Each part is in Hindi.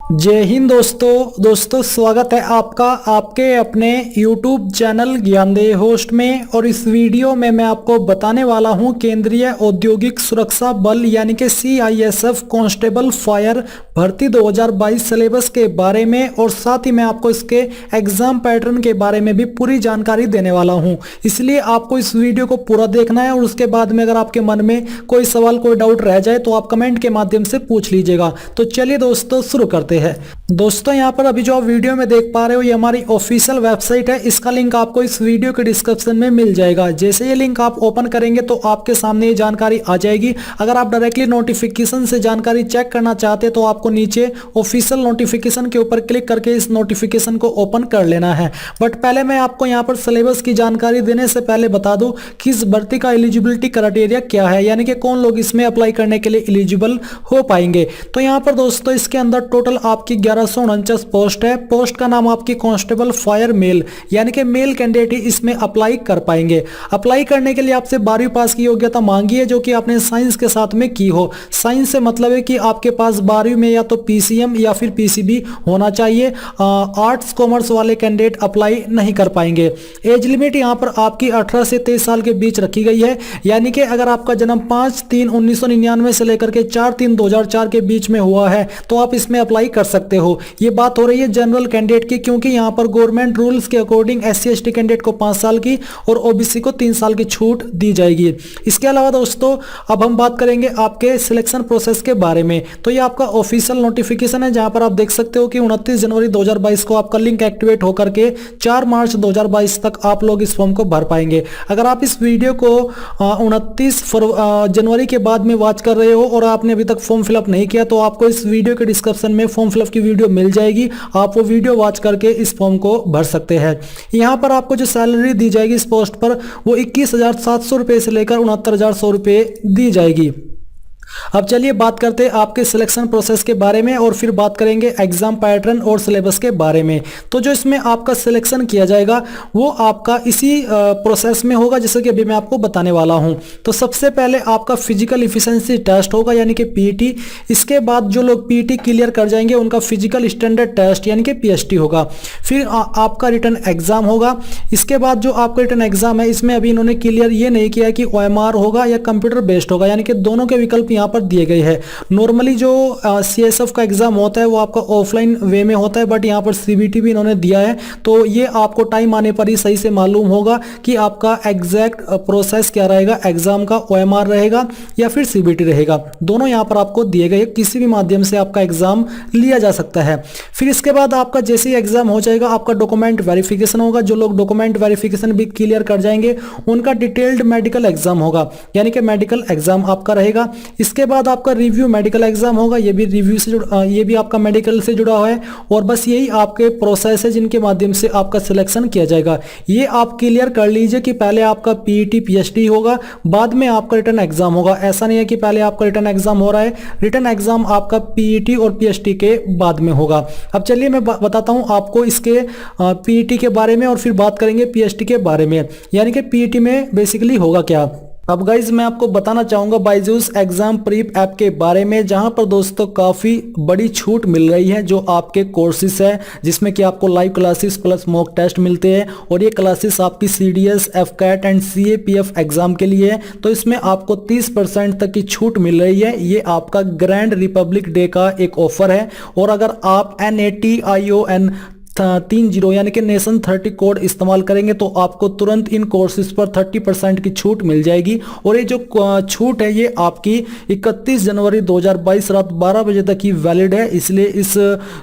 जय हिंद दोस्तों स्वागत है आपका आपके अपने YouTube चैनल ज्ञानदेह होस्ट में। और इस वीडियो में मैं आपको बताने वाला हूं केंद्रीय औद्योगिक सुरक्षा बल यानी कि CISF कांस्टेबल फायर भर्ती 2022 सिलेबस के बारे में, और साथ ही मैं आपको इसके एग्जाम पैटर्न के बारे में भी पूरी जानकारी देने वाला हूं। इसलिए आपको इस वीडियो को पूरा देखना है और उसके बाद में अगर आपके मन में कोई सवाल कोई डाउट रह जाए तो आप कमेंट के माध्यम से पूछ लीजिएगा। तो चलिए दोस्तों शुरू करते हैं। दोस्तों यहाँ पर अभी जो आप वीडियो में देख पा रहे हो ये हमारी ऑफिशियल वेबसाइट है। इसका लिंक आपको इस वीडियो के डिस्क्रिप्शन में मिल जाएगा। जैसे ये लिंक आप ओपन करेंगे तो आपके सामने ये जानकारी आ जाएगी। अगर आप डायरेक्टली नोटिफिकेशन से जानकारी चेक करना चाहते हैं तो आपको नीचे ऑफिशियल नोटिफिकेशन के ऊपर क्लिक करके इस नोटिफिकेशन को ओपन कर लेना है। बट पहले मैं आपको यहाँ पर सिलेबस की जानकारी देने से पहले बता दूं कि इस भर्ती का एलिजिबिलिटी क्राइटेरिया क्या है, यानी कि कौन लोग इसमें अप्लाई करने के लिए एलिजिबल हो पाएंगे। तो यहाँ पर दोस्तों इसके अंदर टोटल आपकी 1149 पोस्ट है। पोस्ट का नाम आपकी कांस्टेबल फायर मेल यानी कि मेल कैंडिडेट ही इसमें अप्लाई कर पाएंगे। अप्लाई करने के लिए आपसे 12वीं पास की योग्यता मांगी है जो कि आपने साइंस के साथ में की हो। साइंस से मतलब है कि आपके पास 12वीं में या तो PCM या फिर PCB होना चाहिए। आर्ट्स कॉमर्स वाले कैंडिडेट अप्लाई नहीं कर पाएंगे। एज लिमिट यहाँ पर आपकी 18 से 23 साल के बीच रखी गई है, यानी कि अगर आपका जन्म 5/3/1999 से लेकर के 4/3/2004 के बीच में हुआ है तो आप इसमें अप्लाई कर सकते हो। ये बात हो रही है जनरल कैंडिडेट की, क्योंकि यहाँ पर गवर्नमेंट रूल्स के अकॉर्डिंग SC/ST कैंडिडेट को 5 साल की और OBC को 3 साल की छूट दी जाएगी। इसके अलावा दोस्तों अब हम बात करेंगे आपके सिलेक्शन प्रोसेस के बारे में। तो ये आपका ऑफिशियल नोटिफिकेशन है जहां पर आप देख सकते हो कि 29 जनवरी 2022 को आपका लिंक एक्टिवेट होकर के 4 मार्च 2022 तक आप लोग इस फॉर्म को भर पाएंगे। अगर आप इस वीडियो को 29 जनवरी के बाद में वॉच कर रहे हो और आपने अभी तक फॉर्म फिलअप नहीं किया तो आपको इस वीडियो के डिस्क्रिप्शन में फॉर्म फिलअप की वीडियो मिल जाएगी। आप वो वीडियो वॉच करके इस फॉर्म को भर सकते हैं। यहाँ पर आपको जो सैलरी दी जाएगी इस पोस्ट पर वो 21,700 रुपए से लेकर 69,100 रुपए दी जाएगी। अब चलिए बात करते हैं आपके सिलेक्शन प्रोसेस के बारे में और फिर बात करेंगे एग्जाम पैटर्न और सिलेबस के बारे में। तो जो इसमें आपका सिलेक्शन किया जाएगा वो आपका इसी प्रोसेस में होगा जैसे कि अभी मैं आपको बताने वाला हूं। तो सबसे पहले आपका फिजिकल इफिशिएंसी टेस्ट होगा यानी कि PET। इसके बाद जो लोग PET क्लियर कर जाएंगे उनका फिजिकल स्टैंडर्ड टेस्ट यानी कि PST होगा। फिर आपका रिटन एग्जाम होगा। इसके बाद जो आपका रिटन एग्जाम है इसमें अभी इन्होंने क्लियर ये नहीं किया कि OMR होगा या कंप्यूटर बेस्ड होगा, यानी कि दोनों के विकल्प यहाँ पर दिए गए हैं। नॉर्मली जो CSF का एग्जाम होता है वो आपका ऑफलाइन वे में होता है, बट यहाँ पर CBT भी इन्होंने दिया है। तो ये आपको टाइम आने पर ही सही से मालूम होगा कि आपका एग्जैक्ट प्रोसेस क्या रहेगा, एग्जाम का OMR रहेगा या फिर CBT रहेगा। दोनों यहाँ पर आपको दिए गए, किसी भी माध्यम से आपका एग्जाम लिया जा सकता है। फिर इसके बाद आपका जैसे ही एग्जाम हो जाएगा आपका डॉक्यूमेंट वेरिफिकेशन होगा। जो लोग डॉक्यूमेंट वेरिफिकेशन भी क्लियर कर जाएंगे उनका डिटेल्ड मेडिकल एग्जाम होगा, यानी कि मेडिकल एग्जाम आपका रहेगा। इसके बाद आपका रिव्यू मेडिकल एग्जाम होगा, ये भी रिव्यू से ये भी आपका मेडिकल से जुड़ा हुआ है। और बस यही आपके प्रोसेस है जिनके माध्यम से आपका सिलेक्शन किया जाएगा। ये आप क्लियर कर लीजिए कि पहले आपका PET PST होगा, बाद में आपका रिटन एग्जाम होगा। ऐसा नहीं है कि पहले आपका रिटन एग्जाम हो रहा है, रिटन एग्जाम आपका PET और PST के बाद में होगा। अब चलिए मैं बताता हूं आपको इसके PET के बारे में और फिर बात करेंगे PST के बारे में, यानी कि PET में बेसिकली होगा क्या। अब गाइज मैं आपको बताना चाहूंगा बायजूस एग्जाम प्रीप ऐप के बारे में, जहां पर दोस्तों काफी बड़ी छूट मिल रही है। जो आपके कोर्सेज है जिसमें कि आपको live classes plus mock test मिलते हैं, और ये क्लासेस आपकी CDS FCAT and CAPF exam के लिए है। तो इसमें आपको 30% तक की छूट मिल रही है। ये आपका ग्रैंड रिपब्लिक डे का एक ऑफर है। और अगर आप NATION 30 यानी कि नेशन 30 कोड इस्तेमाल करेंगे तो आपको तुरंत इन कोर्सेज पर 30% की छूट मिल जाएगी। और ये जो छूट है ये आपकी 31 जनवरी 2022 रात 12 बजे तक ही वैलिड है। इसलिए इस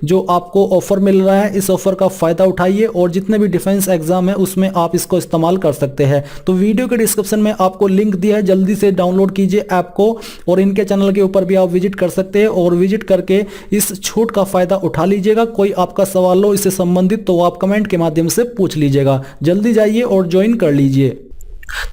जो आपको ऑफर मिल रहा है इस ऑफर का फायदा उठाइए और जितने भी डिफेंस एग्जाम है उसमें आप इसको इस्तेमाल कर सकते हैं। तो वीडियो के डिस्क्रिप्शन में आपको लिंक दिया है, जल्दी से डाउनलोड कीजिए ऐप को और इनके चैनल के ऊपर भी आप विजिट कर सकते हैं और विजिट करके इस छूट का फायदा उठा लीजिएगा। कोई आपका सवाल हो इससे संबंधित तो आप कमेंट के माध्यम से पूछ लीजिएगा। जल्दी जाइए और ज्वाइन कर लीजिए।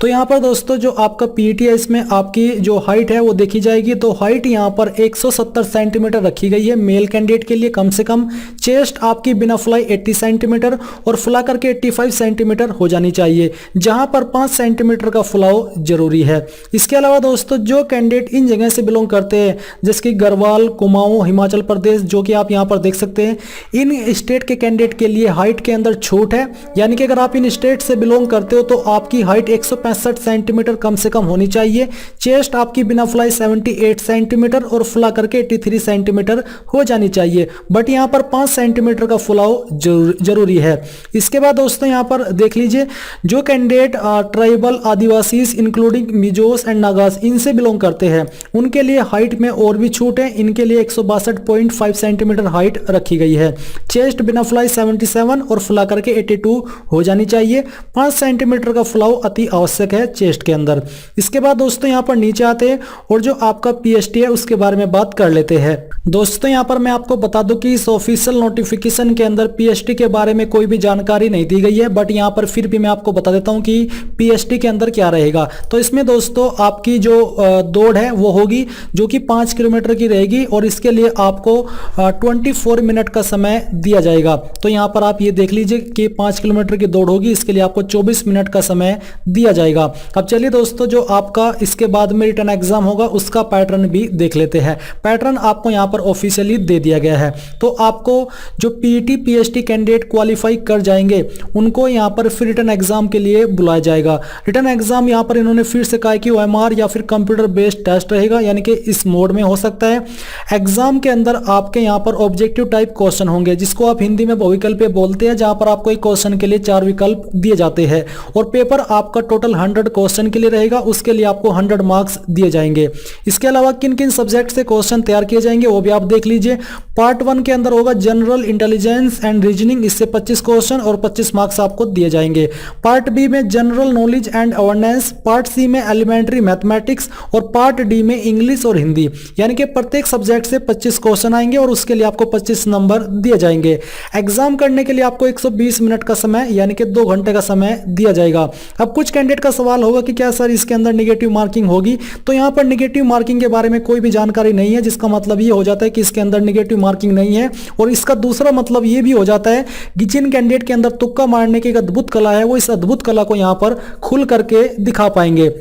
तो यहाँ पर दोस्तों जो आपका पीईटी है इसमें आपकी जो हाइट है वो देखी जाएगी। तो हाइट यहाँ पर 170 सेंटीमीटर रखी गई है मेल कैंडिडेट के लिए कम से कम। चेस्ट आपकी बिना फुलाई 80 सेंटीमीटर और फुला करके 85 सेंटीमीटर हो जानी चाहिए, जहां पर 5 सेंटीमीटर का फुलाव जरूरी है। इसके अलावा दोस्तों जो कैंडिडेट इन जगह से बिलोंग करते हैं जैसे कि गढ़वाल, कुमाऊं, हिमाचल प्रदेश, जो कि आप यहाँ पर देख सकते हैं, इन स्टेट के कैंडिडेट के लिए हाइट के अंदर छूट है। यानी कि अगर आप इन स्टेट से बिलोंग करते हो तो आपकी हाइट 165 सेंटीमीटर कम से कम होनी चाहिए। चेस्ट आपकी बिना फुलाई 78 सेंटीमीटर और फुला करके 83 सेंटीमीटर हो जानी चाहिए, बट यहाँ पर 5 सेंटीमीटर का फुलाव जरूरी है। इसके बाद दोस्तों यहाँ पर देख लीजिए जो candidate tribal Adivasi including Mizos and Nagas इनसे बिलोंग करते हैं उनके लिए हाइट में और भी छूट है। इनके लिए 162.5 सेंटीमीटर हाइट रखी गई है। चेस्ट बिना फुलाई 77 और फुला करके 82 हो जानी चाहिए। 5 सेंटीमीटर का फुलाव अति आवश्यक है चेस्ट के अंदर। इसके बाद दोस्तों यहाँ पर नीचे आते हैं और जो आपका पीएचटी है उसके बारे में बात कर लेते हैं। दोस्तों यहाँ पर मैं आपको बता दूं कि इस ऑफिशियल नोटिफिकेशन के अंदर पीएचटी के बारे में कोई भी जानकारी नहीं दी गई है, बट यहाँ पर फिर भी मैं आपको बता देता हूँ कि पीएचटी के अंदर क्या रहेगा। तो इसमें दोस्तों आपकी जो दौड़ है वो होगी जो कि 5 किलोमीटर की रहेगी और इसके लिए आपको 24 मिनट का समय दिया जाएगा। तो यहाँ पर आप ये देख लीजिए कि 5 किलोमीटर की दौड़ होगी, इसके लिए आपको 24 मिनट का समय दिया जाएगा। अब चलिए दोस्तों जो आपका इसके बाद में रिटन एग्जाम होगा उसका पैटर्न भी देख लेते हैं। पैटर्न आपको यहाँ पर ऑफिशियली दे दिया गया है। तो आपको जो पीईटी पीएचडी कैंडिडेट क्वालिफाई कर जाएंगे उनको यहाँ पर फिर रिटन एग्जाम के लिए बुलाया जाएगा। रिटन एग्जाम यहाँ पर इन्होंने फिर से कहा कि ओएमआर या फिर कंप्यूटर बेस्ड टेस्ट रहेगा, यानी कि इस मोड में हो सकता है। एग्जाम के अंदर आपके यहाँ पर ऑब्जेक्टिव टाइप क्वेश्चन होंगे जिसको आप हिंदी में बहुविकल्पीय बोलते हैं, जहां पर आपको एक क्वेश्चन के लिए 4 विकल्प दिए जाते हैं और पेपर आपका टोटल 100 क्वेश्चन के लिए रहेगा, उसके लिए आपको 100 मार्क्स दिए जाएंगे। इसके अलावा किन किन सब्जेक्ट से क्वेश्चन तैयार किए जाएंगे वो भी आप देख लीजिए। पार्ट 1 के अंदर होगा जनरल इंटेलिजेंस एंड रीजनिंग, इससे 25 क्वेश्चन और 25 मार्क्स आपको दिए जाएंगे। पार्ट बी में general knowledge and awareness, part C में एलिमेंट्री मैथमेटिक्स और पार्ट डी में इंग्लिश और हिंदी, यानी कि प्रत्येक सब्जेक्ट से 25 क्वेश्चन आएंगे और उसके लिए आपको 25 नंबर दिए जाएंगे। एग्जाम करने के लिए आपको 120 मिनट का समय यानी कि 2 घंटे का समय दिया जाएगा। अब कुछ कैंडिडेट का सवाल होगा कि क्या सर इसके अंदर नेगेटिव मार्किंग होगी? तो यहाँ पर नेगेटिव मार्किंग के बारे में कोई भी जानकारी नहीं है, जिसका मतलब ये हो जाता है कि इसके अंदर नेगेटिव मार्किंग नहीं है। और इसका दूसरा मतलब ये भी हो जाता है कि जिन कैंडिडेट के अंदर तुक्का मारने की एक अद्भुत कला है वो इस अद्भुत कला को यहाँ पर खुल करके दिखा पाएंगे।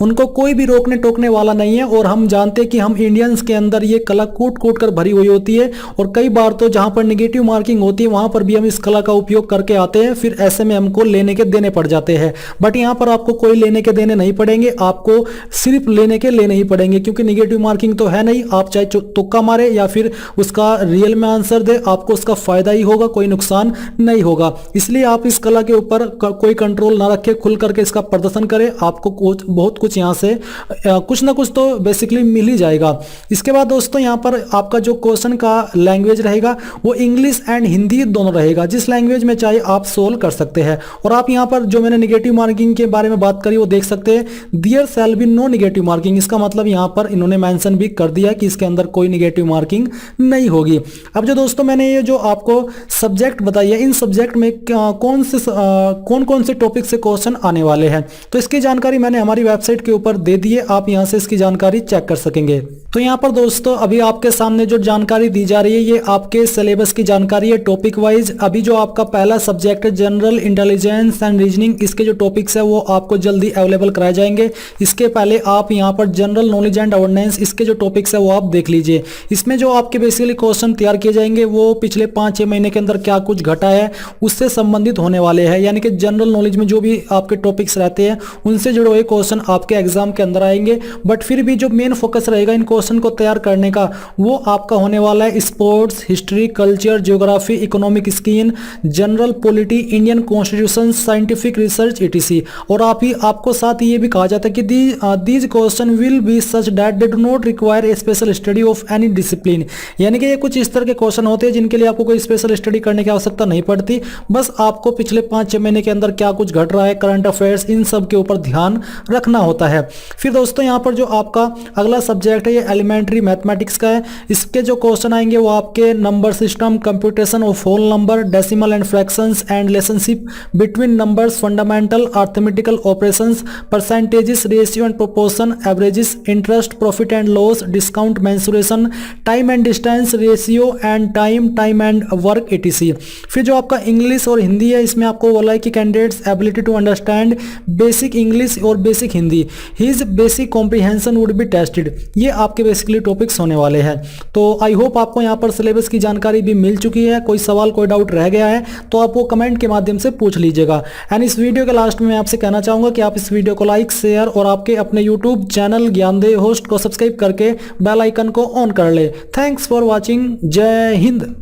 उनको कोई भी रोकने टोकने वाला नहीं है। और हम जानते हैं कि हम इंडियंस के अंदर ये कला कूट कूट कर भरी हुई होती है और कई बार तो जहां पर नेगेटिव मार्किंग होती है वहां पर भी हम इस कला का उपयोग करके आते हैं, फिर ऐसे में हमको लेने के देने पड़ जाते हैं। बट यहां पर आपको कोई लेने के देने नहीं पड़ेंगे, आपको सिर्फ लेने के लेने ही पड़ेंगे, क्योंकि नेगेटिव मार्किंग तो है नहीं। आप चाहे तुक्का मारे या फिर उसका रियल में आंसर दे, आपको उसका फायदा ही होगा, कोई नुकसान नहीं होगा। इसलिए आप इस कला के ऊपर कोई कंट्रोल ना रखें, खुल करके इसका प्रदर्शन करें। आपको बहुत कुछ यहां से कुछ ना कुछ तो बेसिकली मिल ही जाएगा। इसके बाद दोस्तों यहां पर आपका जो क्वेश्चन का लैंग्वेज रहेगा वो इंग्लिश एंड हिंदी दोनों रहेगा, जिस लैंग्वेज में चाहे आप सोल्व कर सकते हैं। और आप यहां पर जो मैंने नेगेटिव मार्किंग के बारे में बात करी वो देख सकते हैं, there shall be no negative marking. इसका मतलब यहां पर इन्होंने मेंशन भी कर दिया कि इसके अंदर कोई नेगेटिव मार्किंग नहीं होगी। अब जो दोस्तों मैंने ये जो आपको सब्जेक्ट बताई है, इन सब्जेक्ट में कौन कौन से टॉपिक से क्वेश्चन आने वाले हैं, तो इसकी जानकारी मैंने हमारी वेबसाइट के ऊपर दे दिए, आप यहां से इसकी जानकारी चेक कर सकेंगे। तो यहां पर दोस्तों अभी आपके सामने जो जानकारी दी जा रही है ये आपके सिलेबस की जानकारी है टॉपिक वाइज। अभी जो आपका पहला सब्जेक्ट है जनरल इंटेलिजेंस एंड रीजनिंग, इसके जो टॉपिक्स है वो आपको जल्दी अवेलेबल कराए जाएंगे। इसके पहले आप यहां पर जनरल नॉलेज एंड अवेयरनेस, इसके जो टॉपिक्स है वो आप देख लीजिए। इसमें जो आपके बेसिकली क्वेश्चन तैयार किए जाएंगे वो पिछले 5-6 महीने के अंदर क्या कुछ घटा है उससे संबंधित होने वाले हैं, यानी कि जनरल नॉलेज में जो भी आपके टॉपिक्स रहते हैं उनसे जुड़े हुए क्वेश्चन आपके एग्जाम के अंदर आएंगे। बट फिर भी जो मेन फोकस रहेगा इन क्वेश्चन को तैयार करने का वो आपका होने वाला है sports, history, culture, geography, economic scheme, general polity, Indian constitution, scientific research etc। और आपको साथ ही ये भी कहा जाता है कि these question will be such that they do not require a special study of any discipline, यानी कि ये कुछ इस तरह के क्वेश्चन होते हैं जिनके लिए आपको कोई स्पेशल स्टडी करने की आवश्यकता नहीं पड़ती। बस आपको पिछले 5-6 महीने के अंदर क्या कुछ घट रहा है, करंट अफेयर्स, इन सब के ऊपर ध्यान रखना लिखना होता है। फिर दोस्तों यहाँ पर जो आपका अगला सब्जेक्ट है ये एलिमेंट्री मैथमेटिक्स का है। इसके जो क्वेश्चन आएंगे वो आपके number system, computation of whole number, decimal and fractions and relationship between numbers, fundamental arithmetical operations, percentages, ratio and proportion, averages, interest, profit and loss, discount, mensuration, time and distance, ratio and time and work etc। फिर जो आपका इंग्लिश और हिंदी है इसमें आपको बोला है कि candidates ability to understand basic English और basic Hindi, his basic comprehension would be tested. ये आपके बेसिकली टॉपिक्स होने वाले हैं। तो आई होप आपको यहाँ पर सिलेबस की जानकारी भी मिल चुकी है। कोई सवाल कोई डाउट रह गया है तो आप वो कमेंट के माध्यम से पूछ लीजिएगा। एंड इस वीडियो के लास्ट में मैं आपसे कहना चाहूंगा कि आप इस वीडियो को लाइक, शेयर और आपके अपने यूट्यूब चैनल ज्ञानदेव होस्ट को सब्सक्राइब करके बेल आइकन को ऑन कर ले। Thanks for watching. जय हिंद।